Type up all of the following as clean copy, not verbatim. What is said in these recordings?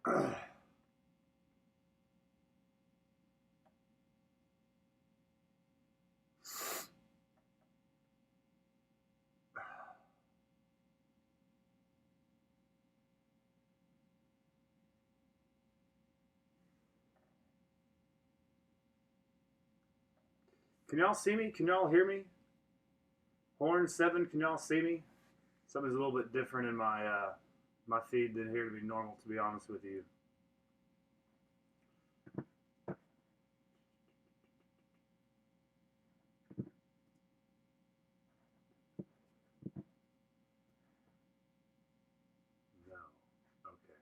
Can y'all see me? Can y'all hear me? Horn 7, can y'all see me? Something's a little bit different in my feed than here to be normal, to be honest with you. No. Okay.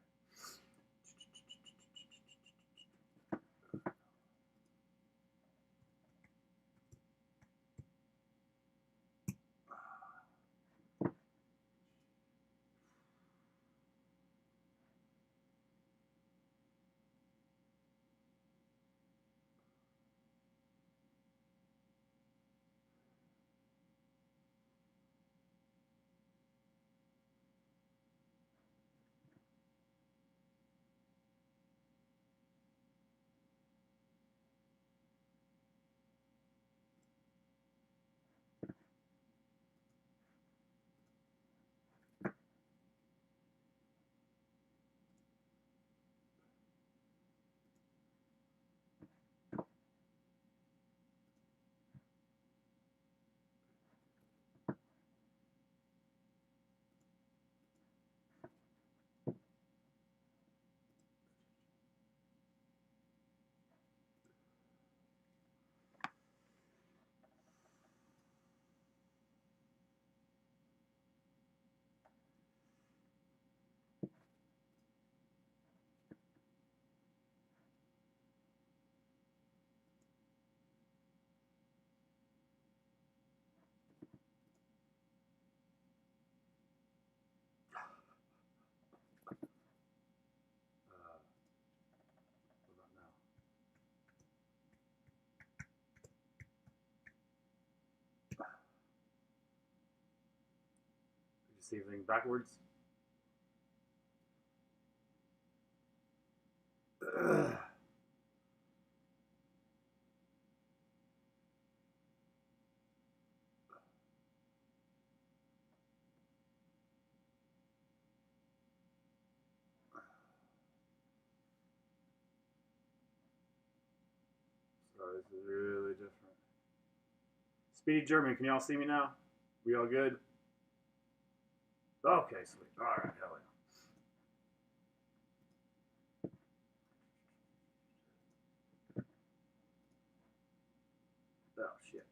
What about now? Did you see everything backwards? Sorry, this is really different. Speedy German, can y'all see me now? We all good? Okay, sweet. All right, hell yeah. Oh shit.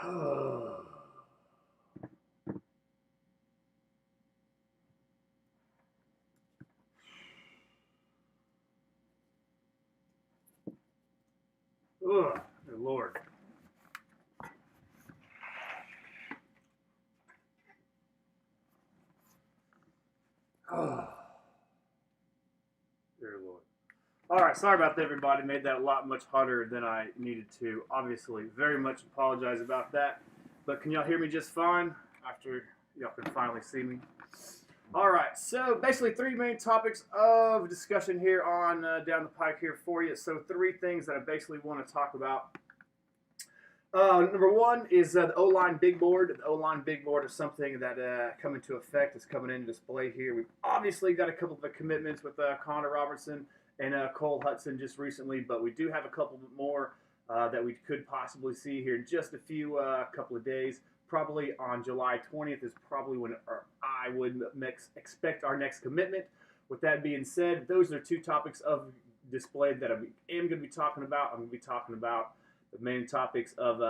Oh. Ugh, dear Lord. Oh, dear Lord. All right, sorry about that, everybody. Made that a lot much hotter than I needed to. Obviously, very much apologize about that. But can y'all hear me just fine after y'all can finally see me? All right, so basically 3 main topics of discussion here on down the pike here for you. So 3 things that I basically want to talk about. Number 1 is the O-line big board. The O-line big board is something that come into effect. Is coming into display here. We've obviously got a couple of commitments with Connor Robertson and Cole Hutson just recently, but we do have a couple more that we could possibly see here in just a few couple of days. Probably on July 20th is probably when I would expect our next commitment. With that being said, those are 2 topics of display that I am going to be talking about. I'm going to be talking about the main topics of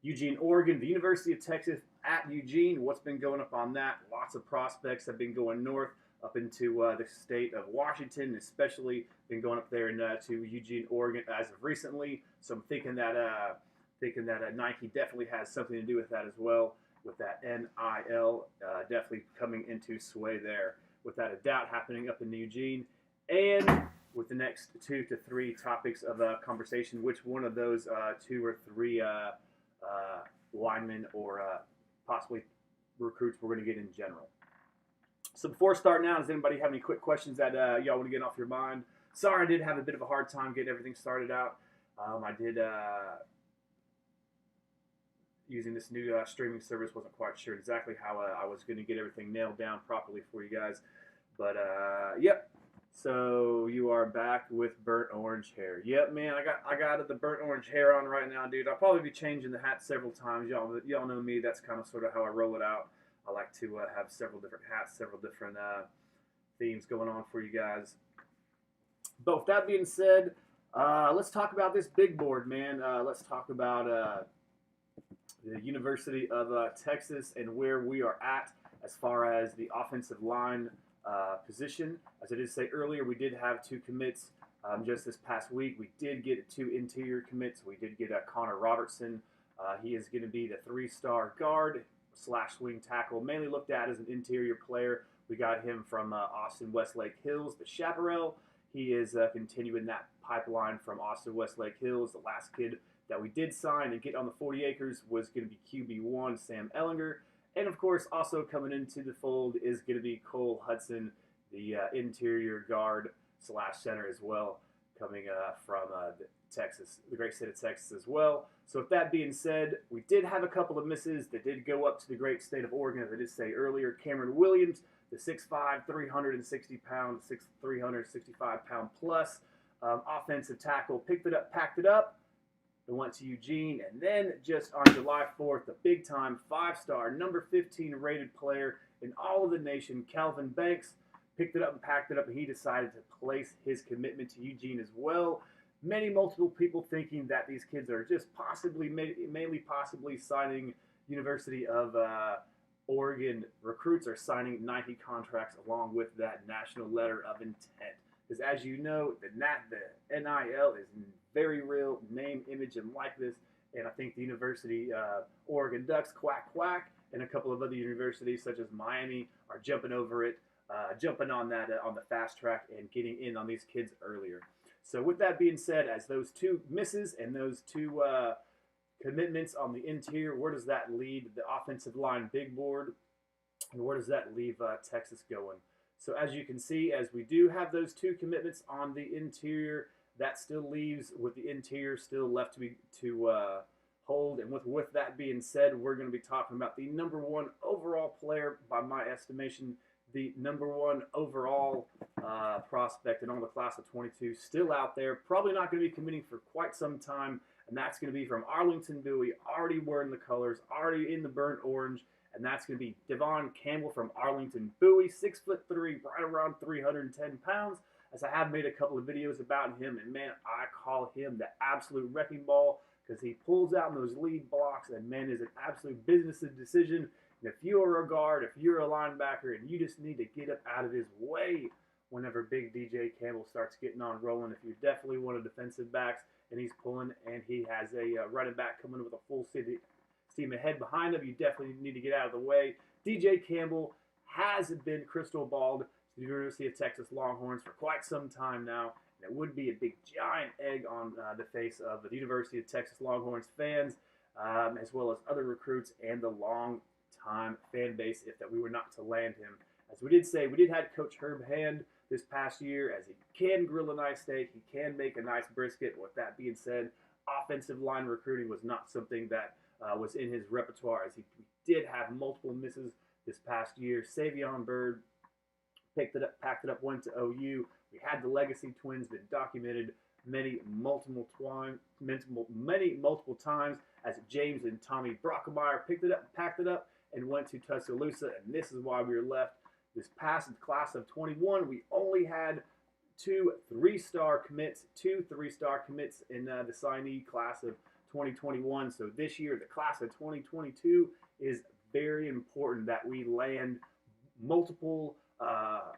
Eugene, Oregon, the University of Texas at Eugene. What's been going up on that? Lots of prospects have been going north up into the state of Washington, especially been going up there to Eugene, Oregon as of recently. So I'm thinking that Nike definitely has something to do with that as well, with that NIL definitely coming into sway there, without a doubt happening up in Eugene. And with the next 2 to 3 topics of conversation, which one of those 2 or 3 linemen or possibly recruits we're going to get in general. So before starting out, does anybody have any quick questions that y'all want to get off your mind? Sorry, I did have a bit of a hard time getting everything started out. I did using this new streaming service, wasn't quite sure exactly how I was going to get everything nailed down properly for you guys. But yep. So you are back with burnt orange hair. Yep, man. I got the burnt orange hair on right now, dude. I'll probably be changing the hat several times. Y'all know me. That's kind of sort of how I roll it out. I like to have several different hats, several different themes going on for you guys. But with that being said, let's talk about this big board, man. Let's talk about the University of Texas and where we are at as far as the offensive line position. As I did say earlier, we did have 2 commits just this past week. We did get 2 interior commits. We did get Connor Robertson. He is going to be the 3-star guard / swing tackle, mainly looked at as an interior player. We got him from Austin Westlake Hills, the Chaparral. He is continuing that pipeline from Austin Westlake Hills. The last kid that we did sign and get on the 40 acres was going to be QB1 Sam Ellinger. And of course, also coming into the fold is going to be Cole Hutson, the interior guard / center as well, coming from Texas, the great state of Texas as well. So with that being said, we did have a couple of misses that did go up to the great state of Oregon, as I did say earlier. Cameron Williams, the 6'5", 360-pound, 365-pound plus offensive tackle, picked it up, packed it up, and went to Eugene. And then just on July 4th, the big-time 5-star, number 15 rated player in all of the nation, Calvin Banks, picked it up and packed it up, and he decided to place his commitment to Eugene as well. Multiple people thinking that these kids are just mainly possibly signing University of Oregon recruits, are signing Nike contracts along with that national letter of intent. Because as you know, the NIL is very real, name, image, and likeness. And I think the University Oregon Ducks, quack, quack, and a couple of other universities such as Miami are jumping over it, jumping on that on the fast track and getting in on these kids earlier. So with that being said, as those 2 misses and those 2 commitments on the interior, where does that lead the offensive line big board? And where does that leave Texas going? So as you can see, as we do have those 2 commitments on the interior, that still leaves with the interior still left to hold. And with that being said, we're going to be talking about the number 1 overall player, by my estimation, the number 1 overall prospect in all the class of 22, still out there, probably not going to be committing for quite some time, and that's going to be from Arlington Bowie, already wearing the colors, already in the burnt orange, and that's going to be Devon Campbell from Arlington Bowie, 6'3", right around 310 pounds, as I have made a couple of videos about him, and man, I call him the absolute wrecking ball, because he pulls out in those lead blocks, and man, is an absolute business decision. And if you are a guard, if you're a linebacker, and you just need to get up out of his way whenever big DJ Campbell starts getting on rolling, if you're definitely one of the defensive backs and he's pulling and he has a running back coming with a full steam ahead behind him, you definitely need to get out of the way. DJ Campbell has been crystal balled to the University of Texas Longhorns for quite some time now. And it would be a big, giant egg on the face of the University of Texas Longhorns fans, as well as other recruits and the long-time fan base if that we were not to land him. As we did say, we did have Coach Herb Hand this past year, as he can grill a nice steak, he can make a nice brisket. With that being said, offensive line recruiting was not something that was in his repertoire, as he did have multiple misses this past year. Savion Byrd packed it up, went to OU. We had the Legacy twins been documented multiple times, as James and Tommy Brockemeyer packed it up, and went to Tuscaloosa. And this is why we were left. This past class of 21, we only had two three-star commits in the signee class of 2021. So this year, the class of 2022, is very important that we land multiple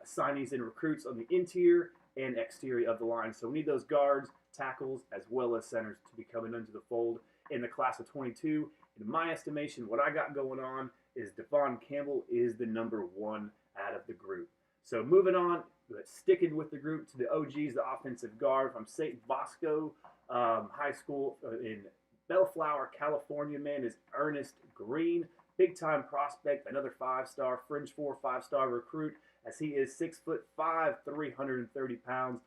signees and recruits on the interior and exterior of the line. So we need those guards, tackles, as well as centers to be coming into the fold in the class of 22. In my estimation, what I got going on is Devon Campbell is the number one out of the group. So moving on, sticking with the group to the OGs, the offensive guard from St. Bosco High School in Bellflower, California, man, is Ernest Green. Big-time prospect, another five-star, fringe 5-star recruit, as he is 6'5", 330 pounds.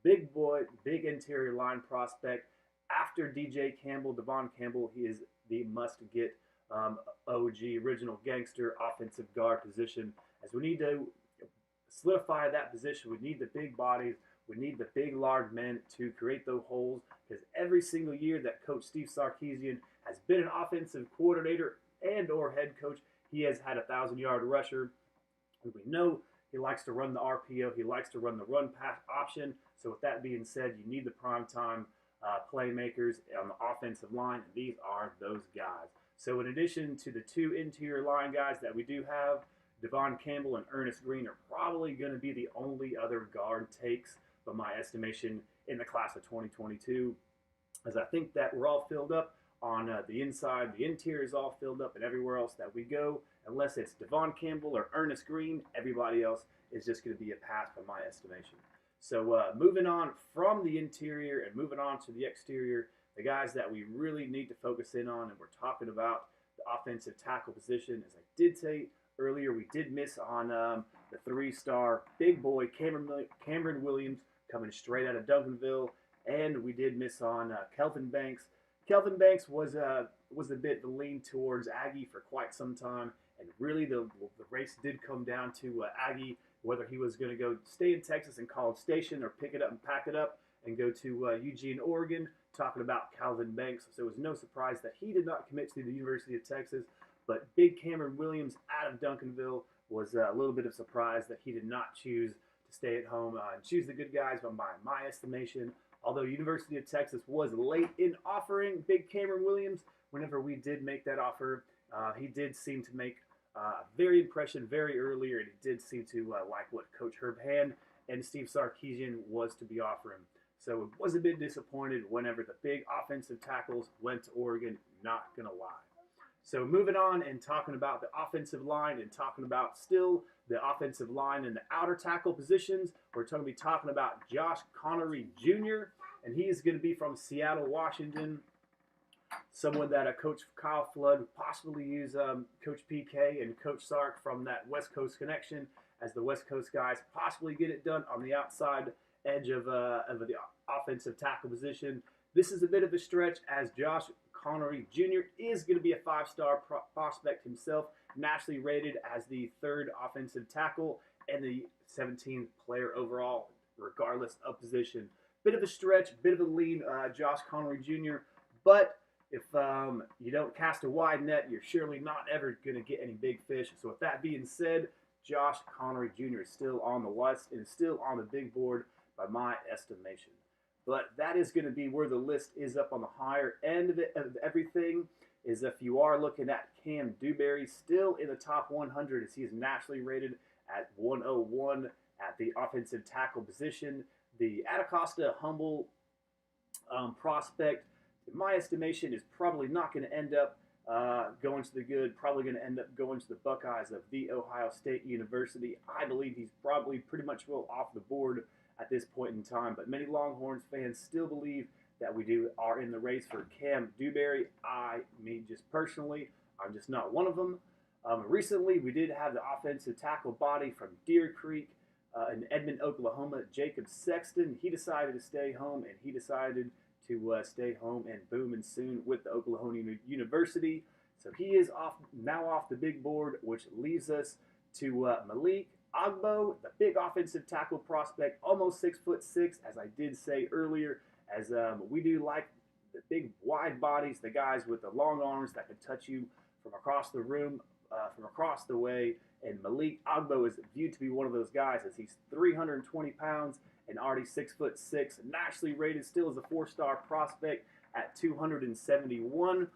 Big boy, big interior line prospect. After DJ Campbell, Devon Campbell, he is the must-get OG, original gangster offensive guard position. As we need to solidify that position, we need the big bodies, we need the big, large men to create those holes, because every single year that Coach Steve Sarkisian has been an offensive coordinator and or head coach, he has had a 1,000-yard rusher. And we know he likes to run the RPO, he likes to run the run-pass option. So with that being said, you need the primetime playmakers on the offensive line, and these are those guys. So in addition to the two interior line guys that we do have, Devon Campbell and Ernest Green are probably going to be the only other guard takes, by my estimation, in the class of 2022, as I think that we're all filled up on the inside. The interior is all filled up, and everywhere else that we go, unless it's Devon Campbell or Ernest Green, everybody else is just going to be a pass, by my estimation. So moving on from the interior and moving on to the exterior, the guys that we really need to focus in on, and we're talking about the offensive tackle position. As I did say earlier, we did miss on the three-star big boy Cameron Williams coming straight out of Duncanville, and we did miss on Kelvin Banks. Kelvin Banks was a bit the lean towards Aggie for quite some time, and really the race did come down to Aggie, whether he was going to go stay in Texas and College Station or pick it up and pack it up and go to Eugene, Oregon, talking about Calvin Banks. So it was no surprise that he did not commit to the University of Texas, but big Cameron Williams out of Duncanville was a little bit of surprise that he did not choose to stay at home and choose the good guys. But by my estimation, although University of Texas was late in offering big Cameron Williams, whenever we did make that offer, he did seem to make very impression very early, and he did seem to like what Coach Herb Hand and Steve Sarkisian was to be offering. So it was a bit disappointed whenever the big offensive tackles went to Oregon, not going to lie. So moving on and talking about the offensive line and talking about still the offensive line and the outer tackle positions, we're going to be talking about Josh Connery Jr., and he is going to be from Seattle, Washington, someone that Coach Kyle Flood would possibly use Coach PK and Coach Sark from that West Coast connection, as the West Coast guys possibly get it done on the outside edge of the offensive tackle position. This is a bit of a stretch, as Josh Connery Jr. is going to be a 5-star prospect himself, nationally rated as the 3rd offensive tackle and the 17th player overall, regardless of position. Bit of a stretch, bit of a lean, Josh Connery Jr., but if you don't cast a wide net, you're surely not ever going to get any big fish. So with that being said, Josh Connery Jr. is still on the list and still on the big board by my estimation. But that is going to be where the list is up on the higher end of everything. Is if you are looking at Cam Dewberry, still in the top 100 as he is nationally rated at 101 at the offensive tackle position. The Atacosta Humble prospect, in my estimation, is probably not going to end up going to the good, probably going to end up going to the Buckeyes of The Ohio State University. I believe he's probably pretty much well off the board at this point in time, but many Longhorns fans still believe that we are in the race for Cam Dewberry. Me just personally, I'm just not one of them. Recently, we did have the offensive tackle body from Deer Creek in Edmond, Oklahoma, Jacob Sexton. He decided to stay home, and he decided to stay home and boom and soon with the Oklahoma University. So he is off the big board, which leaves us to Malik Agbo, the big offensive tackle prospect, almost 6'6", as I did say earlier, as we do like the big wide bodies, the guys with the long arms that can touch you from across the room, from across the way. And Malik Agbo is viewed to be one of those guys as he's 320 pounds and already 6'6", nationally rated still as a 4-star prospect at 271.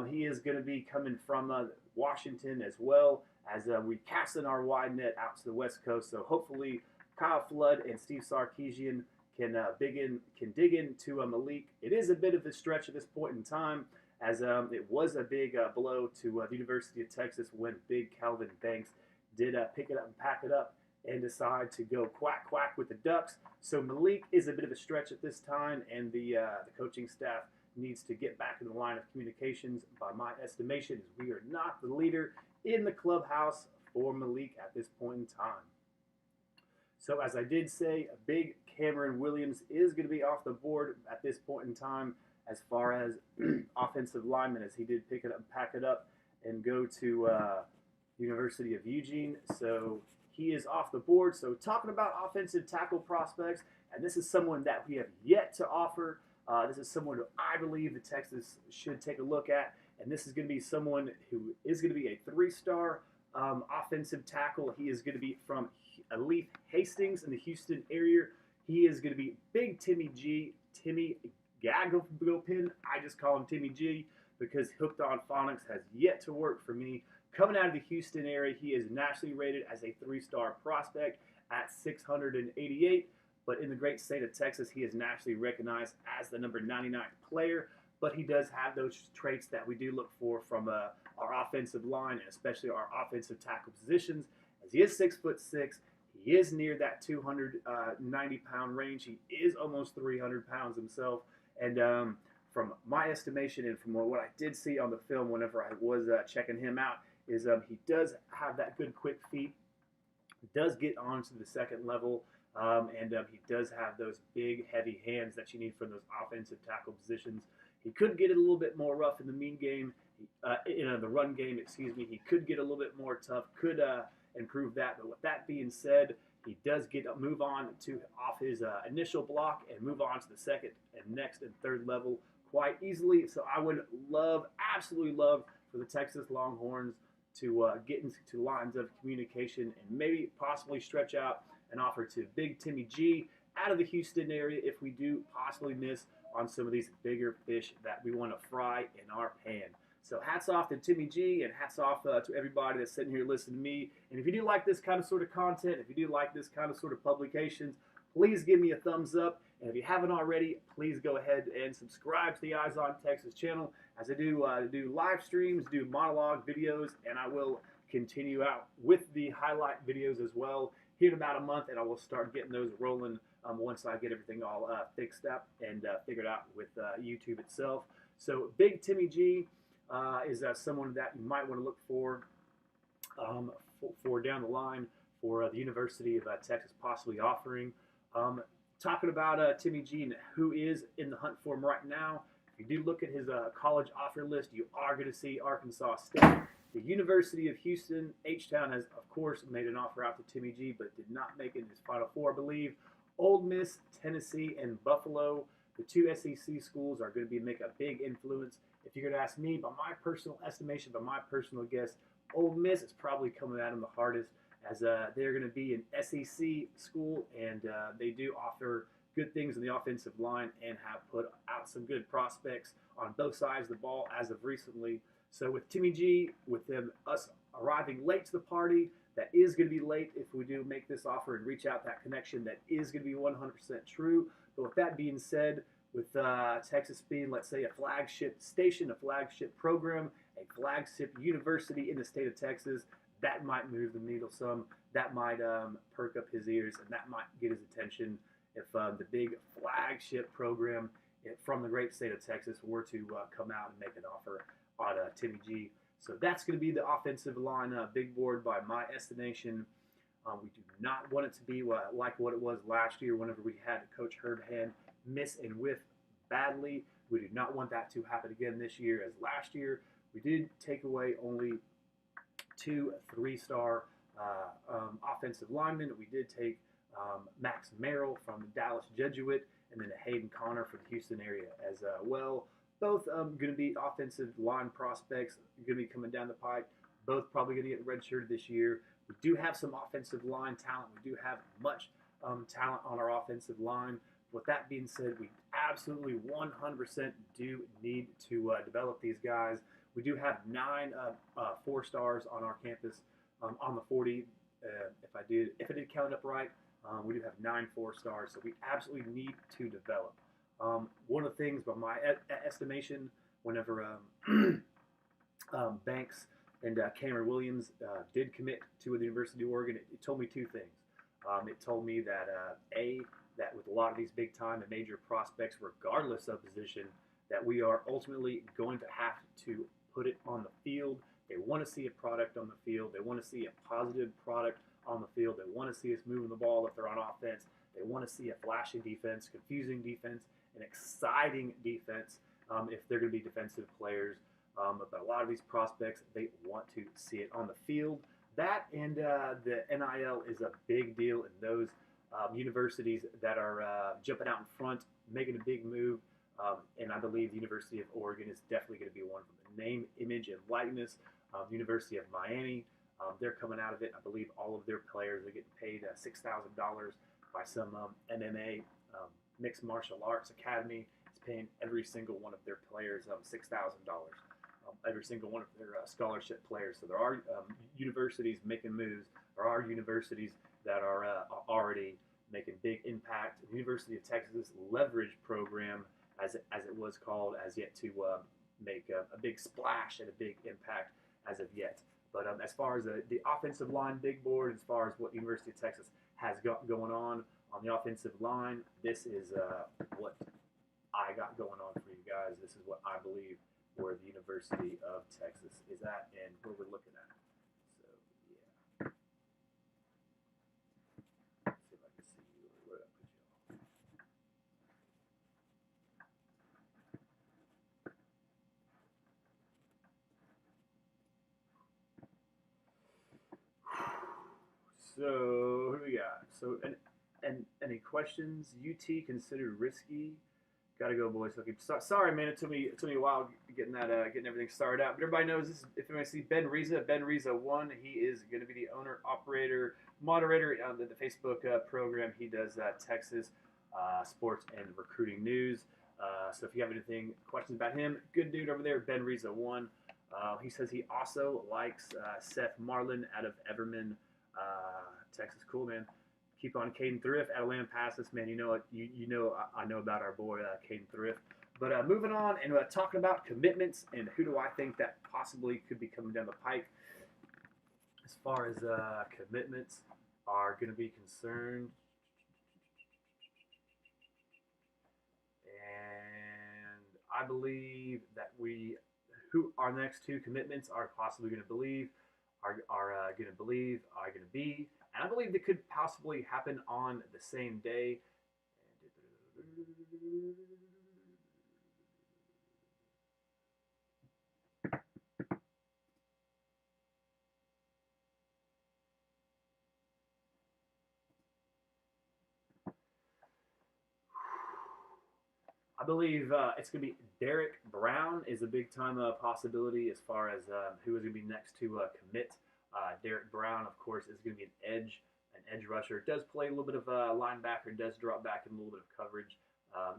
He is going to be coming from Washington as well as we cast in our wide net out to the West Coast. So hopefully Kyle Flood and Steve Sarkisian can dig into Malik. It is a bit of a stretch at this point in time, as it was a big blow to the University of Texas when big Calvin Banks did pick it up and pack it up and decide to go quack quack with the Ducks. So Malik is a bit of a stretch at this time, and the coaching staff needs to get back in the line of communications. By my estimation, as we are not the leader in the clubhouse for Malik at this point in time. So as I did say, a big Cameron Williams is going to be off the board at this point in time as far as offensive lineman, as he did pick it up and pack it up and go to University of Eugene. So he is off the board. So talking about offensive tackle prospects, and this is someone that we have yet to offer. This is someone who I believe the Texans should take a look at, and this is going to be someone who is going to be a 3-star offensive tackle. He is going to be from Elite Hastings in the Houston area. He is going to be Big Timmy Gagopin. I just call him Timmy G because Hooked on Phonics has yet to work for me. Coming out of the Houston area, he is nationally rated as a 3-star prospect at 688. But in the great state of Texas, he is nationally recognized as the number 99th player. But he does have those traits that we do look for from our offensive line, and especially our offensive tackle positions. As he is 6'6", he is near that 290-pound range. He is almost 300 pounds himself. And from my estimation and from what I did see on the film whenever I was checking him out, is he does have that good quick feet. He does get onto the second level. And he does have those big, heavy hands that you need for those offensive tackle positions. He could get it a little bit more rough in the the run game, excuse me. He could get a little bit more tough, could improve that. But with that being said, he does move on to off his initial block and move on to the second and next and third level quite easily. So I would absolutely love for the Texas Longhorns to get into lines of communication and maybe possibly stretch out an offer to Big Timmy G out of the Houston area if we do possibly miss on some of these bigger fish that we want to fry in our pan. So hats off to Timmy G, and hats off to everybody that's sitting here listening to me. And if you do like this kind of sort of content, if you do like this kind of sort of publications, please give me a thumbs up. And if you haven't already, please go ahead and subscribe to the Eyes on Texas channel, as I do live streams, do monologue videos, and I will continue out with the highlight videos as well here in about a month, and I will start getting those rolling once I get everything all fixed up and figured out with YouTube itself. So Big Timmy G is someone that you might want to look for down the line for the University of Texas possibly offering. Talking about Timmy G and who is in the hunt for him right now, if you do look at his college offer list, you are going to see Arkansas State. The University of Houston, H-Town has, of course, made an offer out to Timmy G, but did not make it in his Final Four, I believe. Ole Miss, Tennessee, and Buffalo, the two SEC schools, are going to make a big influence. If you're going to ask me, by my personal estimation, by my personal guess, Ole Miss is probably coming at him the hardest, as they're going to be an SEC school, and they do offer good things in the offensive line and have put out some good prospects on both sides of the ball as of recently. So with Timmy G, with us arriving late to the party, that is going to be late if we do make this offer and reach out that connection. That is going to be 100% true. But with that being said, with Texas being, let's say, a flagship station, a flagship program, a flagship university in the state of Texas, that might move the needle some. That might perk up his ears, and that might get his attention if the big flagship program from the great state of Texas were to come out and make an offer on Timmy G. So that's going to be the offensive line big board by my estimation. We do not want it to be like what it was last year whenever we had Coach Herb Hand miss and whiff badly. We do not want that to happen again this year, as last year we did take away only 2 3-star offensive linemen. We did take Max Merrill from the Dallas Jesuit, and then a Hayden Connor from the Houston area as well. Both going to be offensive line prospects, going to be coming down the pike. Both probably going to get redshirted this year. We do have some offensive line talent. We do have much talent on our offensive line. With that being said, we absolutely 100% do need to develop these guys. We do have 9 4-stars on our campus on the 40. If I did count it up right, we do have 9 4-stars. So we absolutely need to develop. One of the things, by my estimation, whenever Banks and Cameron Williams did commit to the University of Oregon, it told me 2 things. It told me that that with a lot of these big time and major prospects, regardless of position, that we are ultimately going to have to put it on the field. They want to see a product on the field. They want to see a positive product on the field. They want to see us moving the ball if they're on offense. They want to see a flashy defense, confusing defense, an exciting defense if they're going to be defensive players. But a lot of these prospects, they want to see it on the field. That and the NIL is a big deal in those universities that are jumping out in front, making a big move. And I believe the University of Oregon is definitely going to be one of them. Name, image, and likeness. The University of Miami, they're coming out of it. I believe all of their players are getting paid $6,000 by some MMA mixed martial arts academy. Is paying every single one of their players $6,000. Every single one of their scholarship players. So there are universities making moves. There are universities that are already making big impact. The University of Texas Leverage Program, as it was called, has yet to make a big splash and a big impact as of yet. But as far as the offensive line big board, as far as what the University of Texas has got going on the offensive line, this is what I got going on for you guys. This is what I believe where the University of Texas is at and where we're looking at. So, yeah. Let's see if I can see you. Where did I put you all? So, who do we got? So, and any questions? UT considered risky. Gotta go, boys. Okay, sorry, man. It took me a while getting everything started out. But everybody knows this. If you want to see Ben Reza 1, he is going to be the owner, operator, moderator on the Facebook program. He does Texas sports and recruiting news. So if you have anything, questions about him, good dude over there, Ben Reza 1. He says he also likes Seth Marlin out of Everman, Texas. Cool, man. Keep on Caden Thrift out of Land Passes, man. You know I know about our boy Caden Thrift. But moving on and talking about commitments and who do I think that possibly could be coming down the pike as far as commitments are going to be concerned. And I believe that who our next 2 commitments are possibly going to believe are going to be. And I believe they could possibly happen on the same day. I believe it's going to be Derek Brown is a big time possibility as far as who is going to be next to commit. Derek Brown, of course, is going to be an edge rusher. Does play a little bit of linebacker. Does drop back in a little bit of coverage.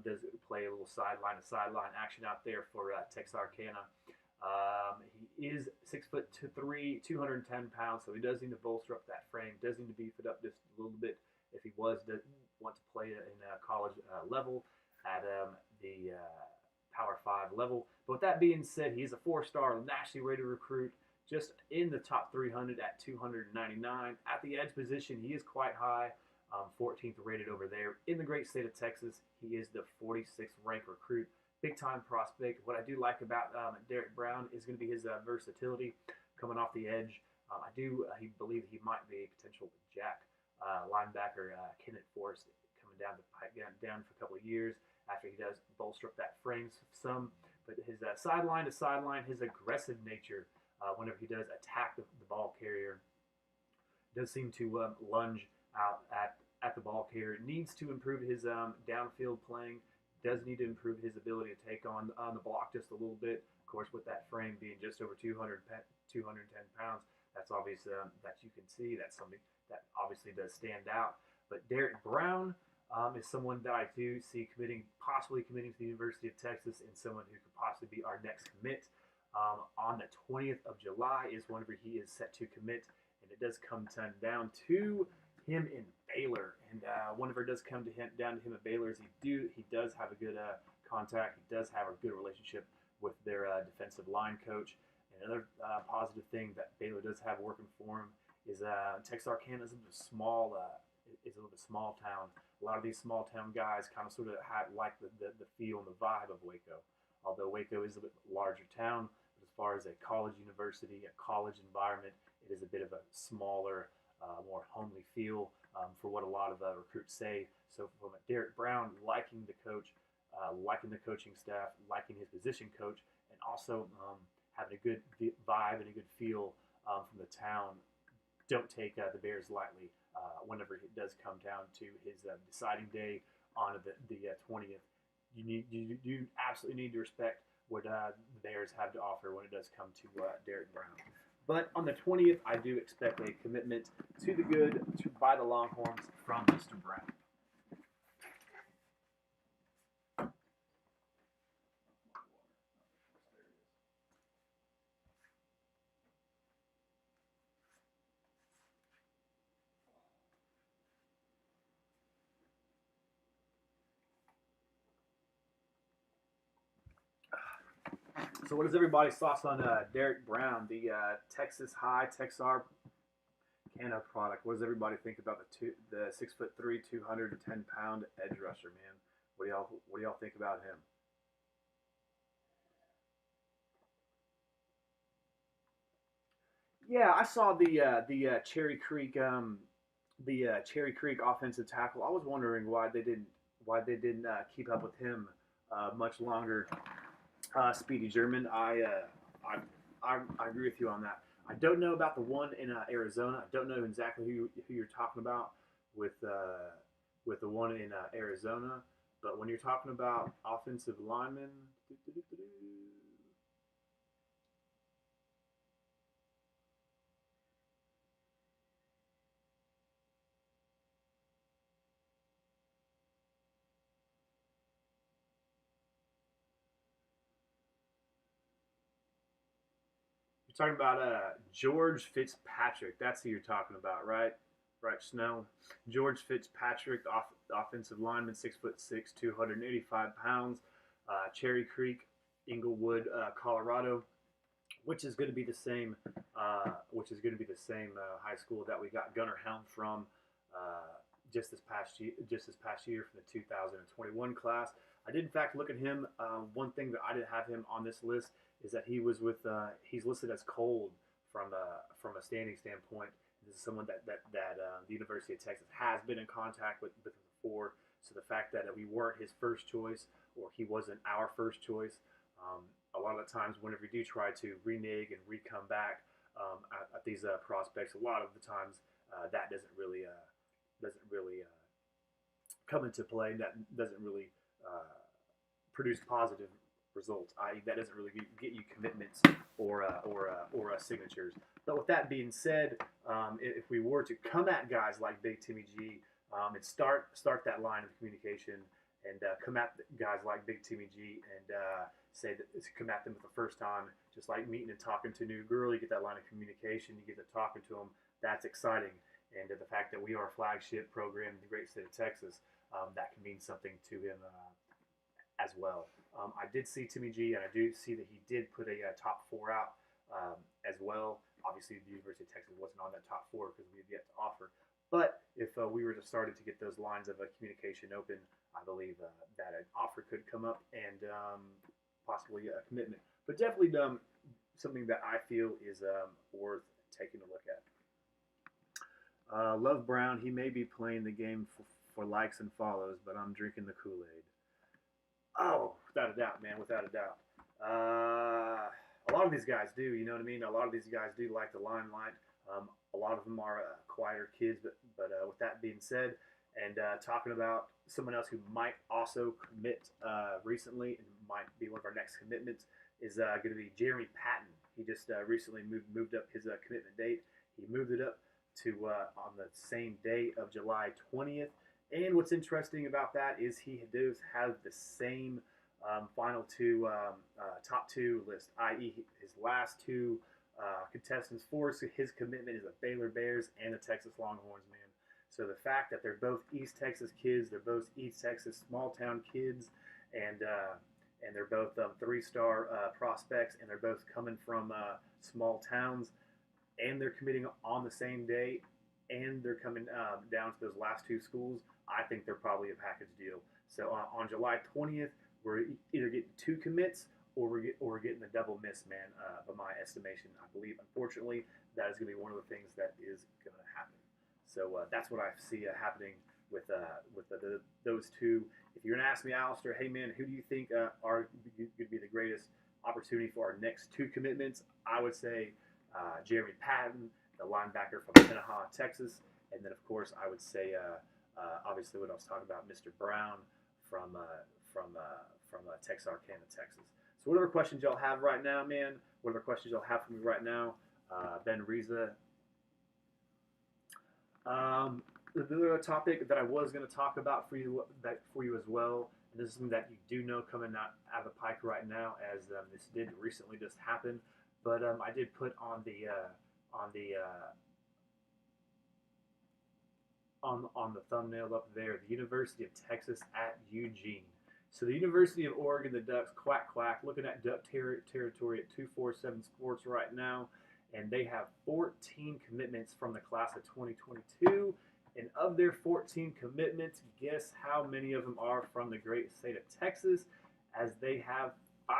Does play a little sideline to sideline action out there for Texarkana. He is 6'3", 210 pounds, so he does need to bolster up that frame. Does need to beef it up just a little bit if he want to play in college level at the Power 5 level. But with that being said, he is a 4-star nationally rated recruit, just in the top 300 at 299. At the edge position, he is quite high, 14th rated over there. In the great state of Texas, he is the 46th ranked recruit. Big-time prospect. What I do like about Derek Brown is going to be his versatility coming off the edge. He believe he might be a potential jack linebacker, Kenneth Forrest, coming down for a couple of years after he does bolster up that frame some. But his sideline to sideline, his aggressive nature, whenever he does attack the ball carrier, does seem to lunge out at the ball carrier. Needs to improve his downfield playing. Does need to improve his ability to take on the block just a little bit. Of course, with that frame being just over 210 pounds, that's obvious that you can see. That's something that obviously does stand out. But Derek Brown is someone that I do see possibly committing to the University of Texas, and someone who could possibly be our next commit. On the 20th of July is whenever he is set to commit, and it does come down to him in Baylor. And whenever it does come down to him at Baylor, he does have a good contact. He does have a good relationship with their defensive line coach. And another positive thing that Baylor does have working for him is Texarkana is a small town. A lot of these small town guys kind of sort of like the feel and the vibe of Waco. Although Waco is a bit larger town, but as far as a college university, a college environment, it is a bit of a smaller, more homely feel for what a lot of recruits say. So from Derek Brown, liking the coach, liking the coaching staff, liking his position coach, and also having a good vibe and a good feel from the town. Don't take the Bears lightly whenever it does come down to his deciding day on the 20th. You absolutely need to respect what the Bears have to offer when it does come to Derek Brown. But on the 20th, I do expect a commitment to the good by the Longhorns from Mr. Brown. So what is everybody's thoughts on Derek Brown, the Texas High Texarkana product? What does everybody think about the 6'3", 210-pound edge rusher, man? What do y'all think about him? Yeah, I saw the Cherry Creek offensive tackle. I was wondering why they didn't keep up with him much longer. Speedy German, I agree with you on that. I don't know about the one in Arizona. I don't know exactly who you're talking about with the one in Arizona. But when you're talking about offensive linemen, talking about George Fitzpatrick. That's who you're talking about, right? Right, Snow. George Fitzpatrick, offensive lineman, 6'6", 285 pounds. Cherry Creek, Inglewood, Colorado, which is going to be the same. High school that we got Gunnar Helm from just this past year from the 2021 class. I did in fact look at him. One thing that I didn't have him on this list is that he was he's listed as cold from a standing standpoint. This is someone that the University of Texas has been in contact with before. So the fact that we weren't his first choice or he wasn't our first choice, a lot of the times whenever we do try to renege and re-come back at these prospects, a lot of the times that doesn't really come into play. That doesn't really produce positive results. I.e., that doesn't really get you commitments or signatures. But with that being said, if we were to come at guys like Big Timmy G and start that line of communication and come at guys like Big Timmy G and say that come at them for the first time, just like meeting and talking to a new girl, you get that line of communication, you get to talking to them. That's exciting. And the fact that we are a flagship program in the great state of Texas, that can mean something to him as well. I did see Timmy G, and I do see that he did put a top 4 out as well. Obviously, the University of Texas wasn't on that top 4 because we had yet to offer. But if we were to started to get those lines of communication open, I believe that an offer could come up and possibly a commitment. But definitely something that I feel is worth taking a look at. Love Brown, he may be playing the game for likes and follows, but I'm drinking the Kool-Aid. Oh, without a doubt, man, without a doubt. A lot of these guys do, you know what I mean? A lot of these guys do like the limelight. A lot of them are quieter kids, but with that being said, and talking about someone else who might also commit recently and might be one of our next commitments is going to be Jeremy Patton. He just recently moved up his commitment date. He moved it up to on the same day of July 20th. And what's interesting about that is he does have the same final two, top 2 list, i.e. his last 2 contestants for his commitment is the Baylor Bears and the Texas Longhorns, man. So the fact that they're both East Texas kids, they're both East Texas small town kids, and they're both 3-star prospects, and they're both coming from small towns, and they're committing on the same day, and they're coming down to those last 2 schools. I think they're probably a package deal. So on July 20th, we're either getting 2 commits or we're getting the double miss, man, by my estimation. I believe, unfortunately, that is going to be one of the things that is going to happen. So that's what I see happening with those 2. If you're going to ask me, Alistair, hey, man, who do you think are going to be the greatest opportunity for our next 2 commitments? I would say Jeremy Patton, the linebacker from Tenaha, Texas. And then, of course, I would say, obviously, what I was talking about, Mr. Brown from Texarkana, Texas. So whatever questions y'all have right now, man, whatever questions y'all have for me right now, Ben Riza. The other topic that I was going to talk about for you as well, and this is something that you do know coming out of the pike right now, as this did recently just happen, but I did put on the thumbnail up there, the University of Texas at Eugene. So the University of Oregon, the Ducks, quack, quack, looking at Duck territory at 247 Sports right now, and they have 14 commitments from the class of 2022. And of their 14 commitments, guess how many of them are from the great state of Texas? As they have 5.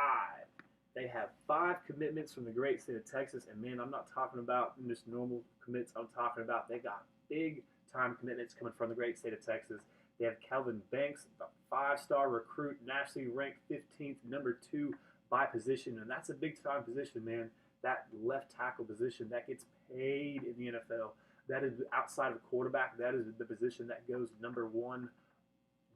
They have 5 commitments from the great state of Texas. And man, I'm not talking about just normal commits. I'm talking about they got big time commitments coming from the great state of Texas. They have Calvin Banks, the 5-star recruit, nationally ranked 15th, number 2 by position. And that's a big time position, man. That left tackle position that gets paid in the NFL. That is outside of quarterback. That is the position that goes number 1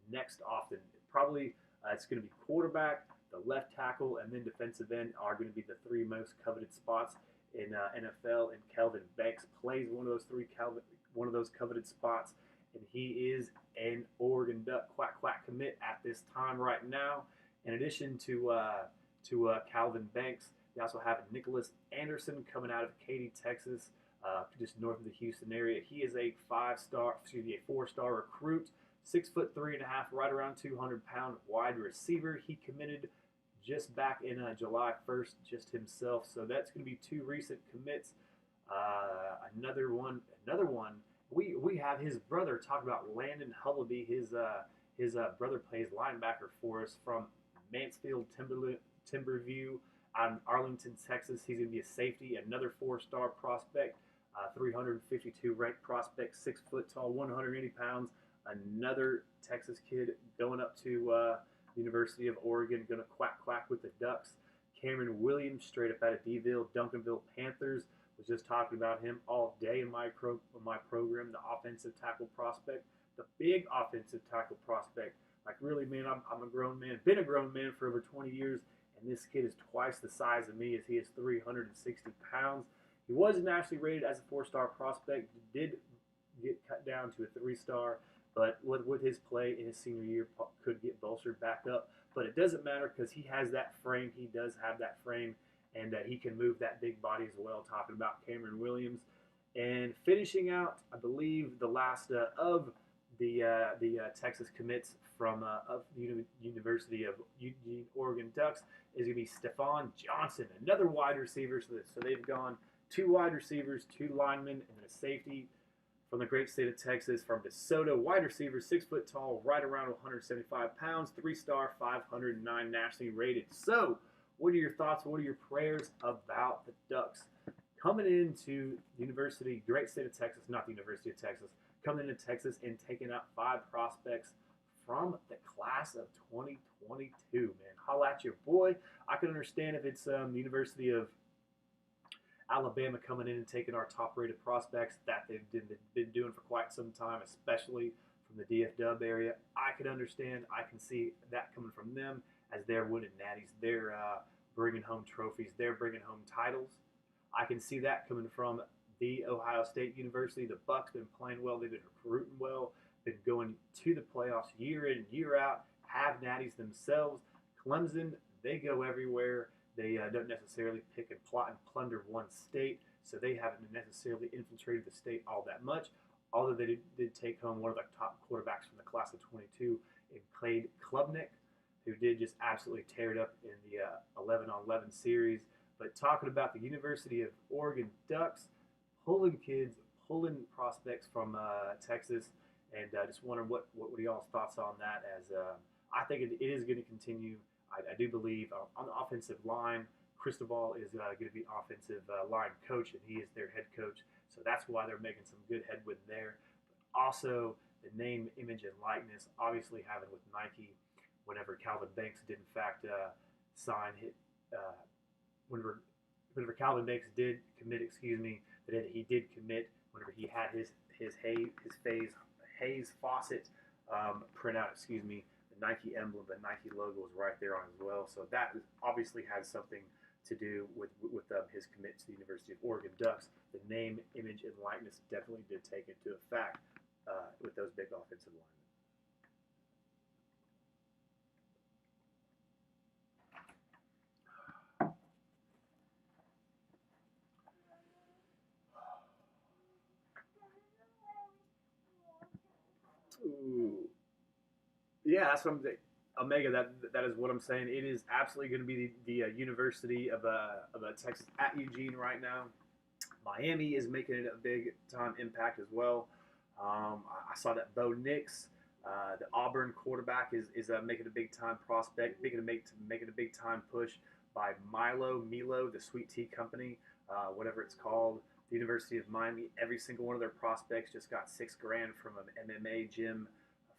next often. Probably it's going to be quarterback, the left tackle, and then defensive end are going to be the 3 most coveted spots in NFL. And Calvin Banks plays one of those coveted spots, and he is an Oregon Duck quack quack commit at this time right now. In addition to Calvin Banks, they also have Nicholas Anderson coming out of Katy, Texas, just north of the Houston area. He is a 4-star recruit, 6'3.5", right around 200-pound wide receiver. He committed just back in July 1st, just himself. So that's going to be 2 recent commits. Another one. We have his brother. Talk about Landon Hullaby. His brother plays linebacker for us from Mansfield Timberview out in Arlington, Texas. He's going to be a safety, another 4-star prospect, 352 ranked prospect, 6 foot tall, 180 pounds. Another Texas kid going up to University of Oregon, going to quack quack with the Ducks. Cameron Williams, straight up out of DeVille, Duncanville Panthers. Was just talking about him all day in my program. The offensive tackle prospect, the big offensive tackle prospect. Like really, man, I'm a grown man. Been a grown man for over 20 years. And this kid is twice the size of me, as he is 360 pounds. He was nationally rated as a 4-star prospect, did get cut down to a 3-star, but with his play in his senior year could get bolstered back up. But it doesn't matter because he has that frame. He does have that frame, and he can move that big body as well. Talking about Cameron Williams. And finishing out, I believe, the last of the Texas commits from of the University of Eugene, Oregon Ducks is going to be Stephon Johnson, another wide receiver. So they've gone 2 wide receivers, 2 linemen, and then a safety from the great state of Texas, from DeSoto, wide receiver, 6 foot tall, right around 175 pounds, 3-star, 509 nationally rated. So, what are your thoughts? What are your prayers about the Ducks coming into the University, great state of Texas, not the University of Texas, coming into Texas and taking out 5 prospects from the class of 2022? Man, holla at your boy. I can understand if it's the University of Alabama coming in and taking our top-rated prospects that they've been doing for quite some time, especially from the DFW area. I can understand. I can see that coming from them as they're winning natties. They're bringing home trophies. They're bringing home titles. I can see that coming from the Ohio State University. The Bucks been playing well. They've been recruiting well. Been going to the playoffs year in and year out. Have natties themselves. Clemson, they go everywhere. They don't necessarily pick and plot and plunder one state, so they haven't necessarily infiltrated the state all that much. Although they did take home one of the top quarterbacks from the class of 22 in Cade Klubnik, who did just absolutely tear it up in the 11-on-11 series. But talking about the University of Oregon Ducks, pulling kids, pulling prospects from Texas, and just wondering what are y'all's thoughts on that, as I think it is going to continue. I do believe on the offensive line, Cristobal is going to be offensive line coach, and he is their head coach. So that's why they're making some good headway there. But also, the name, image, and likeness, obviously having with Nike, whenever Calvin Banks did in fact sign it, whenever Calvin Banks did commit, that he did commit whenever he had his Hayes Fawcett printout, the Nike emblem, the Nike logo is right there on as well. So that obviously has something to do with his commit to the University of Oregon Ducks. The name, image, and likeness definitely did take into effect with those big offensive linemen. Ooh. Yeah, that's what I'm saying. Omega, that is what I'm saying. It is absolutely going to be the University of Texas at Eugene right now. Miami is making it a big time impact as well. I saw that Bo Nix, the Auburn quarterback, is making a big time prospect, making a big time push by Milo, the Sweet Tea Company, whatever it's called. The University of Miami, every single one of their prospects just got $6,000 from an MMA gym,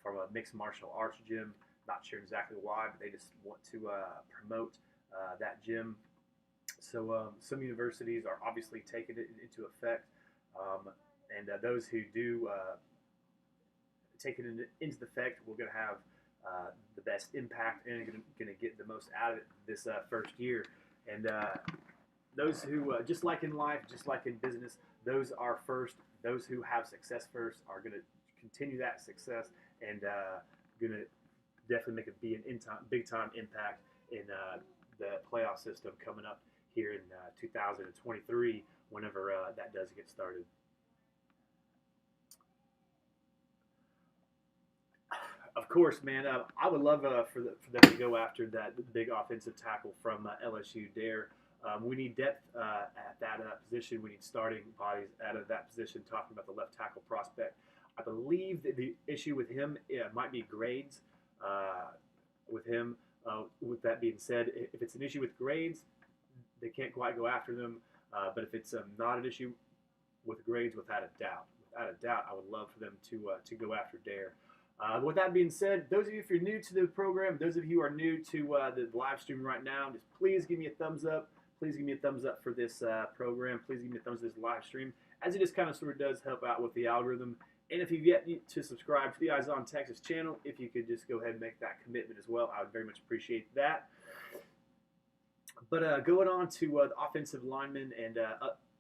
from a mixed martial arts gym. Not sure exactly why, but they just want to promote that gym. So some universities are obviously taking it into effect, and those who do take it into effect, we're going to have the best impact and going to get the most out of it this first year. And those who, just like in life, just like in business, those are first. Those who have success first are going to continue that success and going to definitely make a big time impact in the playoff system coming up here in 2023, whenever that does get started. Of course, man, I would love for them to go after that big offensive tackle from LSU, Dare. We need depth at that position. We need starting bodies out of that position. Talking about the left tackle prospect, I believe that the issue with him might be grades. With him, with that being said, if it's an issue with grades, they can't quite go after them. But if it's not an issue with grades, without a doubt, I would love for them to go after Dare. With that being said, those of you, if you're new to the program, those of you who are new to the live stream right now, just please give me a thumbs up. Please give me a thumbs up for this program. Please give me a thumbs up for this live stream, as it just kind of sort of does help out with the algorithm. And if you've yet to subscribe to the Eyes on Texas channel, if you could just go ahead and make that commitment as well, I would very much appreciate that. But going on to the offensive linemen and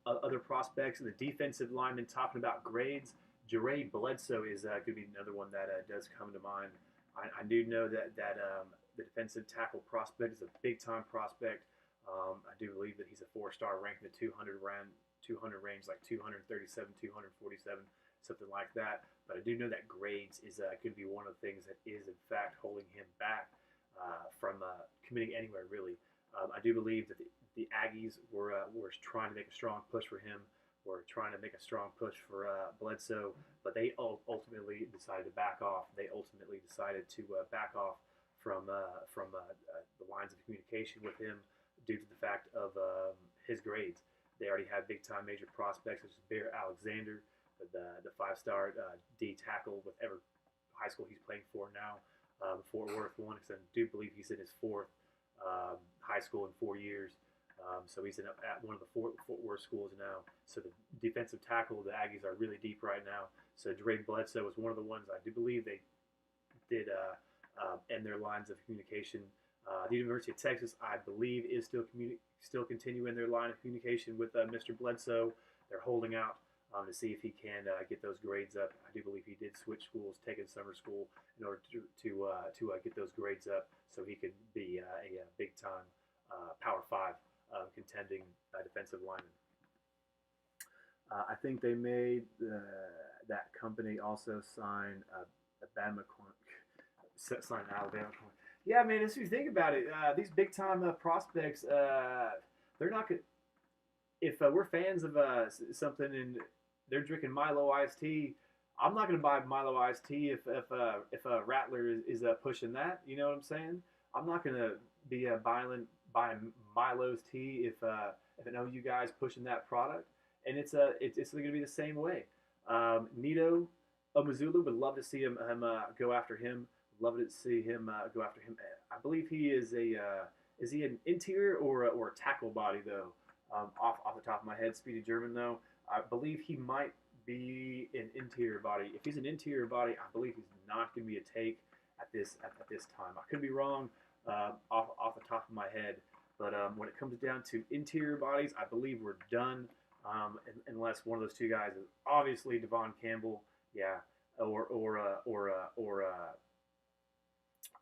other prospects in the defensive lineman, talking about grades, Jere Bledsoe is going to be another one that does come to mind. I do know that the defensive tackle prospect is a big-time prospect. I do believe that he's a 4-star ranked in the 200 range, like 237, 247, something like that. But I do know that grades is going to be one of the things that is, in fact, holding him back from committing anywhere, really. I do believe that the Aggies were trying to make a strong push for him. Were trying to make a strong push for Bledsoe, but they ultimately decided to back off. They ultimately decided to back off from the lines of communication with him due to the fact of his grades. They already had big-time major prospects such as Bear Alexander, the 5-star D tackle with every high school he's playing for now, Fort Worth one, because I do believe he's in his 4th high school in 4 years. So he's at one of the Fort Worth schools now. So the defensive tackle, the Aggies are really deep right now. So Jere Bledsoe was one of the ones I do believe they did end their lines of communication. The University of Texas, I believe, is still continuing their line of communication with Mr. Bledsoe. They're holding out to see if he can get those grades up. I do believe he did switch schools, taking summer school in order to get those grades up, so he could be a big-time Power 5 contending defensive lineman. I think they made that company also sign Alabama. Yeah, man. As you think about it, these big time prospects, they're not good. If we're fans of something and they're drinking Milo iced tea, I'm not going to buy Milo iced tea if a Rattler is pushing that. You know what I'm saying? I'm not going to be buying Milo's tea if I know you guys pushing that product, and it's going to be the same way. Nito Omazulu would love to see him go after him. Love to see him go after him. I believe he is is he an interior or a tackle body though? Off the top of my head, Speedy German though. I believe he might be an interior body. If he's an interior body, I believe he's not going to be a take at this time. I could be wrong off the top of my head, but when it comes down to interior bodies, I believe we're done unless one of those two guys is obviously Devon Campbell, yeah, or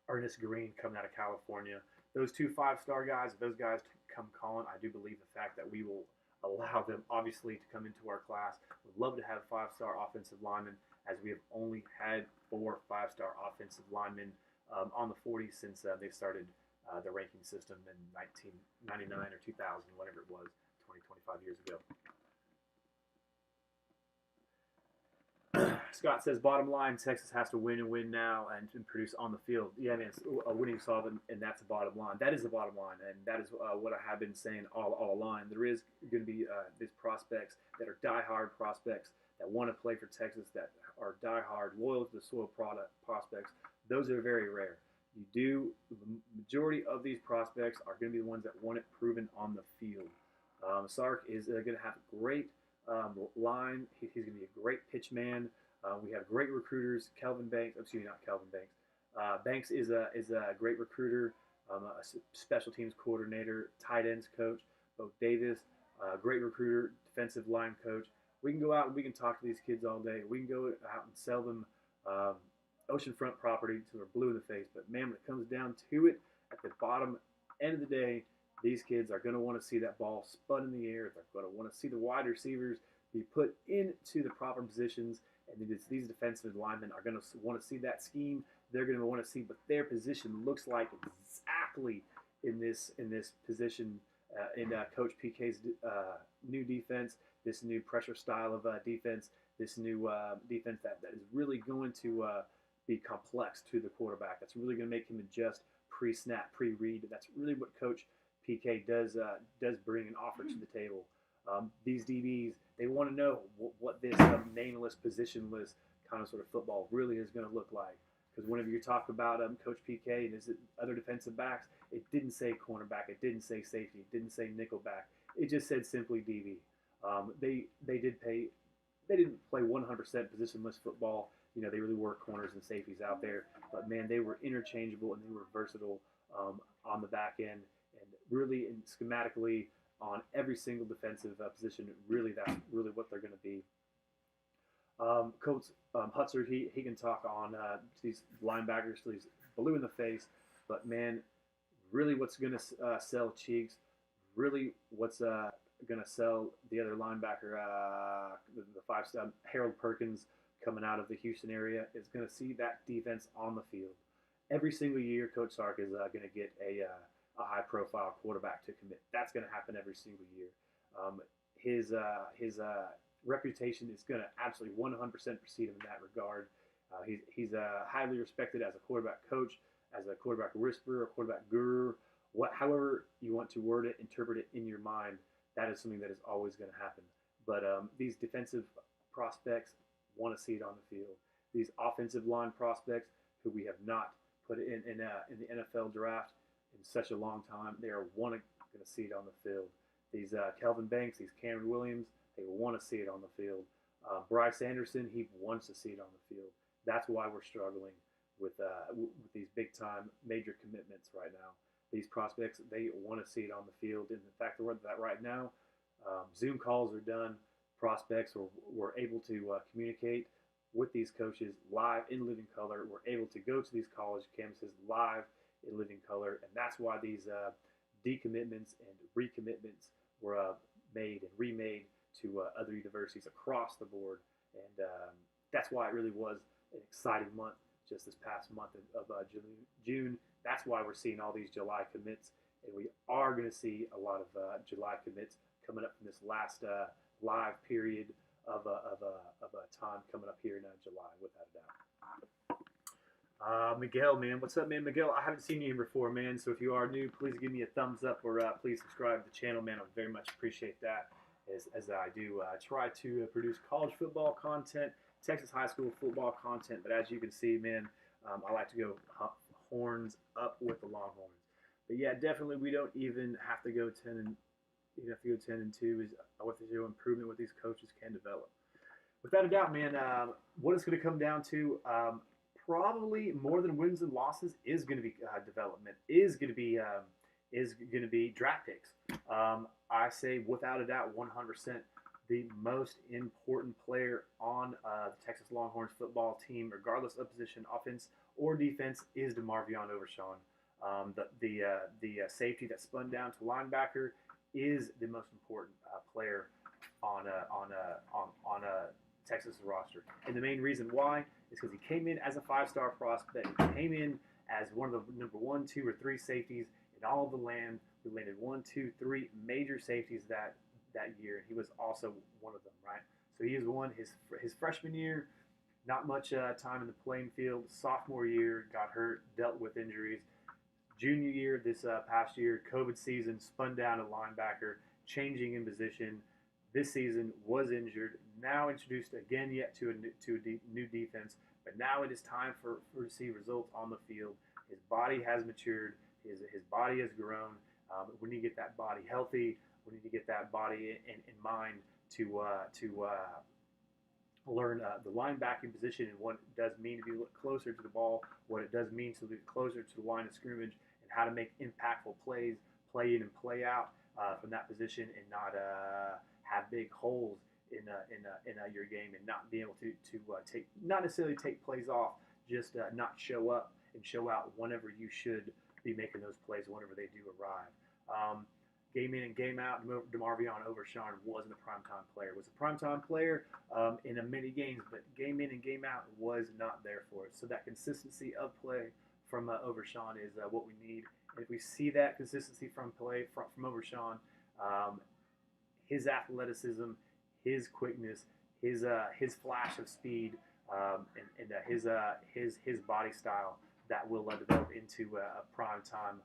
Ernest Green coming out of California. Those two 5-star guys, if those guys come calling, I do believe the fact that we will allow them, obviously, to come into our class. Would love to have 5-star offensive linemen, as we have only had 4 5-star offensive linemen on the 40 since they started the ranking system in 1999 or 2000, whatever it was, 25 years ago. Scott says, bottom line, Texas has to win and win now and produce on the field. Yeah, man, it's a winning solvent, and that's the bottom line. That is the bottom line, and that is what I have been saying all along. There is going to be these prospects that are diehard prospects that want to play for Texas, that are diehard, loyal to the soil prospects. Those are very rare. The majority of these prospects are going to be the ones that want it proven on the field. Sark is going to have a great line. He's going to be a great pitch man. We have great recruiters. Kelvin Banks, excuse me, not Kelvin Banks. Banks is a great recruiter, a special teams coordinator, tight ends coach. Bo Davis, great recruiter, defensive line coach. We can go out and we can talk to these kids all day. We can go out and sell them oceanfront property until they're blue in the face. But man, when it comes down to it, at the bottom end of the day, these kids are going to want to see that ball spun in the air. They're going to want to see the wide receivers be put into the proper positions. And these defensive linemen are going to want to see that scheme. They're going to want to see what their position looks like exactly in this position in Coach PK's new defense, this new pressure style of defense, this new defense that is really going to be complex to the quarterback. That's really going to make him adjust pre-snap, pre-read. That's really what Coach PK does bring and offer to the table. These DBs, they want to know what this nameless, positionless kind of sort of football really is going to look like. Because whenever you talk about Coach PK and his other defensive backs, it didn't say cornerback, it didn't say safety, it didn't say nickelback. It just said simply DB. They didn't play 100% positionless football. You know, they really were corners and safeties out there. But man, they were interchangeable and they were versatile on the back end. And really, and schematically, on every single defensive position. Really, that's really what they're going to be. Coach Hutson, he can talk on these linebackers, these blue in the face, but man, really what's going to sell Cheeks, really what's going to sell the other linebacker, the 5-star Harold Perkins coming out of the Houston area, is going to see that defense on the field. Every single year, Coach Sark is going to get a high-profile quarterback to commit. That's going to happen every single year. His reputation is going to absolutely 100% precede him in that regard. He's highly respected as a quarterback coach, as a quarterback whisperer, a quarterback guru, however you want to word it, interpret it in your mind. That is something that is always going to happen. But these defensive prospects want to see it on the field. These offensive line prospects who we have not put in the NFL draft in such a long time, they are going to see it on the field. These Kelvin Banks, these Cameron Williams, they want to see it on the field. Bryce Anderson, he wants to see it on the field. That's why we're struggling with these big-time major commitments right now. These prospects, they want to see it on the field. And in fact, that right now, Zoom calls are done. Prospects were able to communicate with these coaches live in living color. We're able to go to these college campuses live in living color. And that's why these decommitments and recommitments were made and remade to other universities across the board. And that's why it really was an exciting month just this past month of June. That's why we're seeing all these July commits, and we are going to see a lot of July commits coming up from this last live period of time coming up here in July, without a doubt. Miguel, man, what's up, man? Miguel, I haven't seen you here before, man. So if you are new, please give me a thumbs up or please subscribe to the channel, man. I very much appreciate that. As I do try to produce college football content, Texas high school football content, but as you can see, man, I like to go horns up with the Longhorns. But yeah, definitely we don't even have to go 10 and 2 is what the improvement what these coaches can develop. Without a doubt, man, what it's going to come down to, probably more than wins and losses, is going to be development, is going to be draft picks. I say without a doubt, 100%, the most important player on the Texas Longhorns football team, regardless of position, offense or defense, is DeMarvion Overshawn. The safety that spun down to linebacker is the most important player on a Texas roster. And the main reason why is because he came in as a 5-star prospect. He came in as one of the number 1, 2, or 3 safeties in all of the land. We landed 1, 2, 3 major safeties that year, and he was also one of them, right? So he has won his freshman year, not much time in the playing field. Sophomore year, got hurt, dealt with injuries. Junior year, this past year, COVID season, spun down a linebacker, changing in position. This season was injured, now introduced again yet to a new defense, but now it is time for to see results on the field. His body has matured, his body has grown. We need to get that body healthy. We need to get that body in mind to learn the linebacking position and what it does mean to be closer to the ball, what it does mean to be closer to the line of scrimmage, and how to make impactful plays, play in and play out from that position, and not have big holes in your game, and not be able to not necessarily take plays off, just not show up and show out whenever you should be making those plays whenever they do arrive. Game in and game out, DeMarvion Overshawn wasn't a primetime player. Was a primetime player in many games, but game in and game out was not there for us. So that consistency of play from Overshawn is what we need. And if we see that consistency from play from Overshawn, his athleticism, his quickness, his flash of speed, and his body style, that will develop into a primetime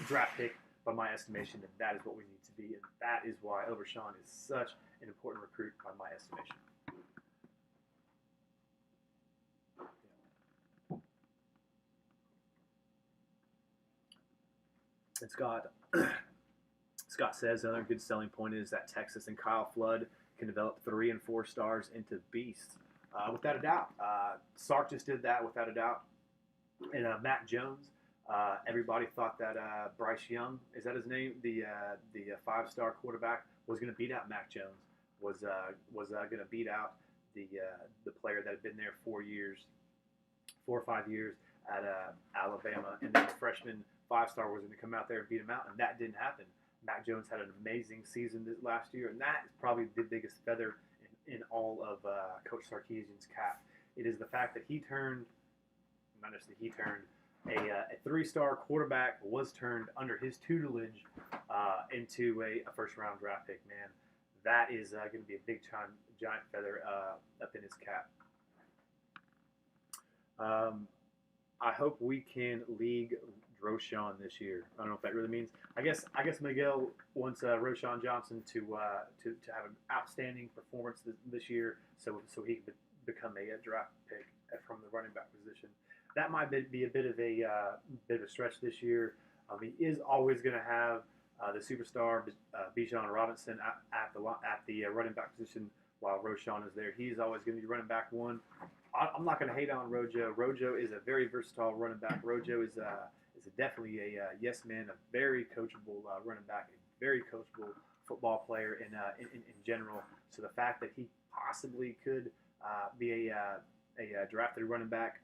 draft pick by my estimation, and that is what we need to be, and that is why Overshawn is such an important recruit by my estimation. And Scott says another good selling point is that Texas and Kyle Flood can develop 3 and 4 stars into beasts. Without a doubt. Sark just did that, without a doubt. And Matt Jones, Everybody thought that Bryce Young, is that his name, the 5-star quarterback, was going to beat out Mac Jones. Was going to beat out the player that had been there 4 or 5 years at Alabama, and then the freshman 5-star was going to come out there and beat him out, and that didn't happen. Mac Jones had an amazing season this last year, and that is probably the biggest feather in all of Coach Sarkisian's cap. It is the fact that he turned, not just that he turned, a 3-star quarterback was turned under his tutelage into a first-round draft pick. Man, that is going to be a big time giant feather up in his cap. I hope we can league Roschon this year. I don't know if that really means. I guess Miguel wants Roschon Johnson to have an outstanding performance this year, so he can become a draft pick from the running back position. That might be a bit of a stretch this year. He is always going to have the superstar Bijan Robinson at the running back position while Roschon is there. He's always going to be running back one. I'm not going to hate on Rojo. Rojo is a very versatile running back. Rojo is definitely a yes man, a very coachable running back, a very coachable football player in general. So the fact that he possibly could be a drafted running back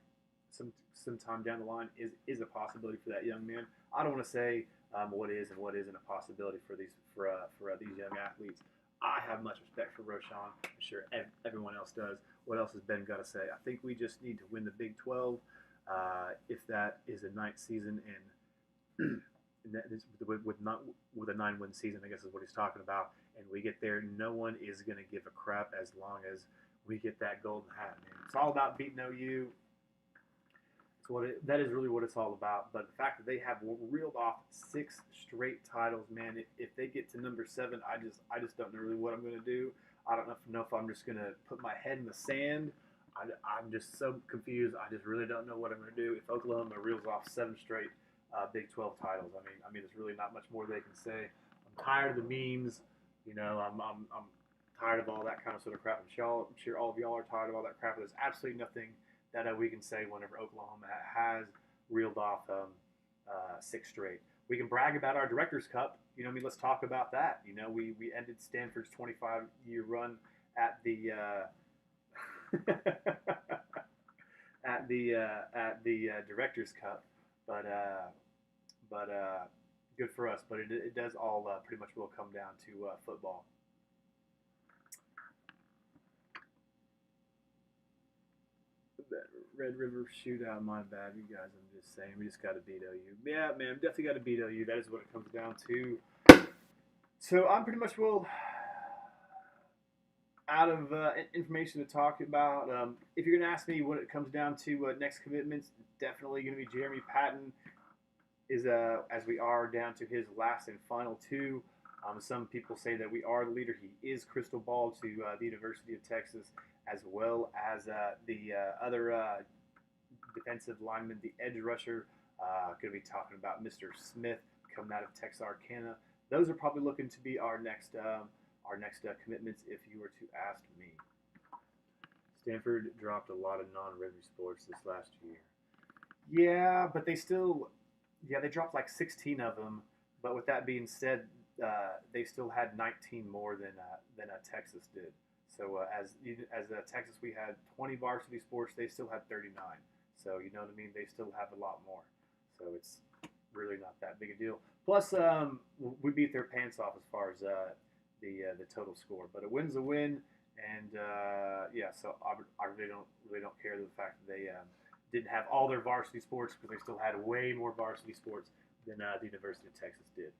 sometime down the line is a possibility for that young man. I don't want to say what is and what isn't a possibility for these young athletes. I have much respect for Roschon. I'm sure everyone else does. What else has Ben got to say? I think we just need to win the Big 12. If that is a 9th season, and that is with a 9-win season, I guess is what he's talking about. And we get there, no one is going to give a crap as long as we get that golden hat. Man, it's all about beating OU. That is really what it's all about. But the fact that they have reeled off 6 straight titles, man, if they get to number 7, I just don't know really what I'm going to do. I don't know if I'm just going to put my head in the sand. I'm just so confused. I just really don't know what I'm going to do. If Oklahoma reels off 7 straight Big 12 titles, I mean, there's really not much more they can say. I'm tired of the memes. You know, I'm tired of all that kind of sort of crap. I'm sure all of y'all are tired of all that crap. There's absolutely nothing that we can say whenever Oklahoma has reeled off 6 straight. We can brag about our Directors Cup. You know, let's talk about that. You know, we ended Stanford's 25-year run at the at the Directors Cup, but good for us. But it does all pretty much will come down to football. That Red River shootout, my bad, you guys. I'm just saying, we just got to beat OU. Yeah, man, definitely got to beat OU. That is what it comes down to. So I'm pretty much out of information to talk about. If you're going to ask me when it comes down to next commitments, definitely going to be Jeremy Patton. Is as we are down to his last and final 2. Some people say that we are the leader. He is crystal ball to the University of Texas, as well as the other defensive lineman, the edge rusher. Going to be talking about Mr. Smith coming out of Texarkana. Those are probably looking to be our next commitments, if you were to ask me. Stanford dropped a lot of non-River sports this last year. Yeah, but they dropped like 16 of them. But with that being said, they still had 19 more than Texas did. So as Texas, we had 20 varsity sports. They still had 39. So you know what I mean. They still have a lot more. So it's really not that big a deal. Plus, we beat their pants off as far as the total score. But a win's a win, and yeah. So I really don't care the fact that they didn't have all their varsity sports, because they still had way more varsity sports than the University of Texas did.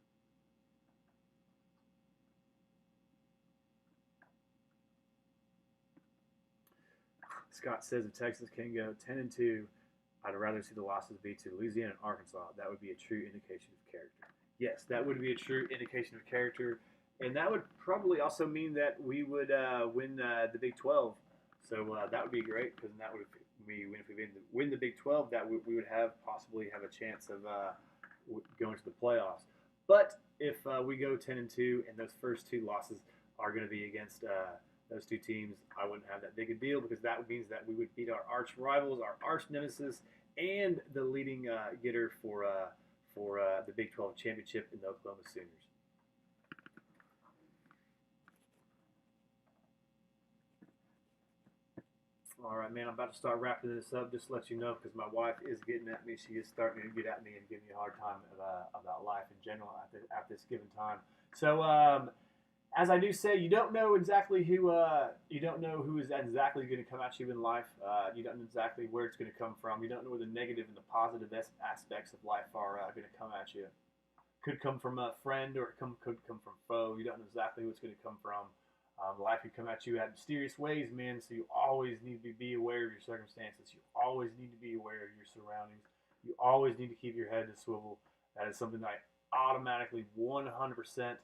Scott says if Texas can go 10-2, I'd rather see the losses be to Louisiana and Arkansas. That would be a true indication of character. Yes, that would be a true indication of character, and that would probably also mean that we would win the Big 12. So that would be great, because that would mean if we win the Big 12, that we would possibly have a chance of going to the playoffs. But if we go 10-2, and those first 2 losses are going to be against those two teams, I wouldn't have that big a deal because that means that we would beat our arch rivals, our arch nemesis, and the leading getter for the Big 12 championship in the Oklahoma Sooners. All right, man, I'm about to start wrapping this up. Just to let you know, because my wife is getting at me. She is starting to get at me and give me a hard time about life in general at this given time. So, as I do say, you don't know exactly who is exactly going to come at you in life. You don't know exactly where it's going to come from. You don't know where the negative and the positive aspects of life are going to come at you. Could come from a friend or could come from foe. You don't know exactly what's going to come from. Life can come at you in mysterious ways, man. So you always need to be aware of your circumstances. You always need to be aware of your surroundings. You always need to keep your head to swivel. That is something that I automatically 100%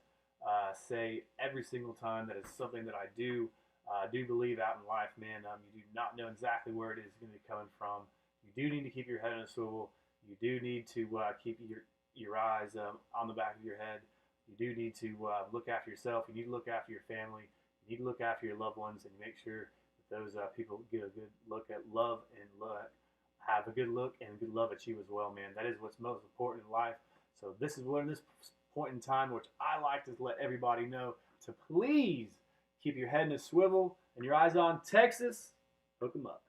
say every single time. That is something that I do believe out in life, man. You do not know exactly where it is going to be coming from. You do need to keep your head on a swivel. You do need to keep your eyes on the back of your head. You do need to look after yourself. You need to look after your family. You need to look after your loved ones and make sure that those people get a good look at love and have a good look and good love at you as well, man. That is what's most important in life. So this is this point in time which I like to let everybody know to please keep your head in a swivel and your eyes on Texas. Hook 'em up.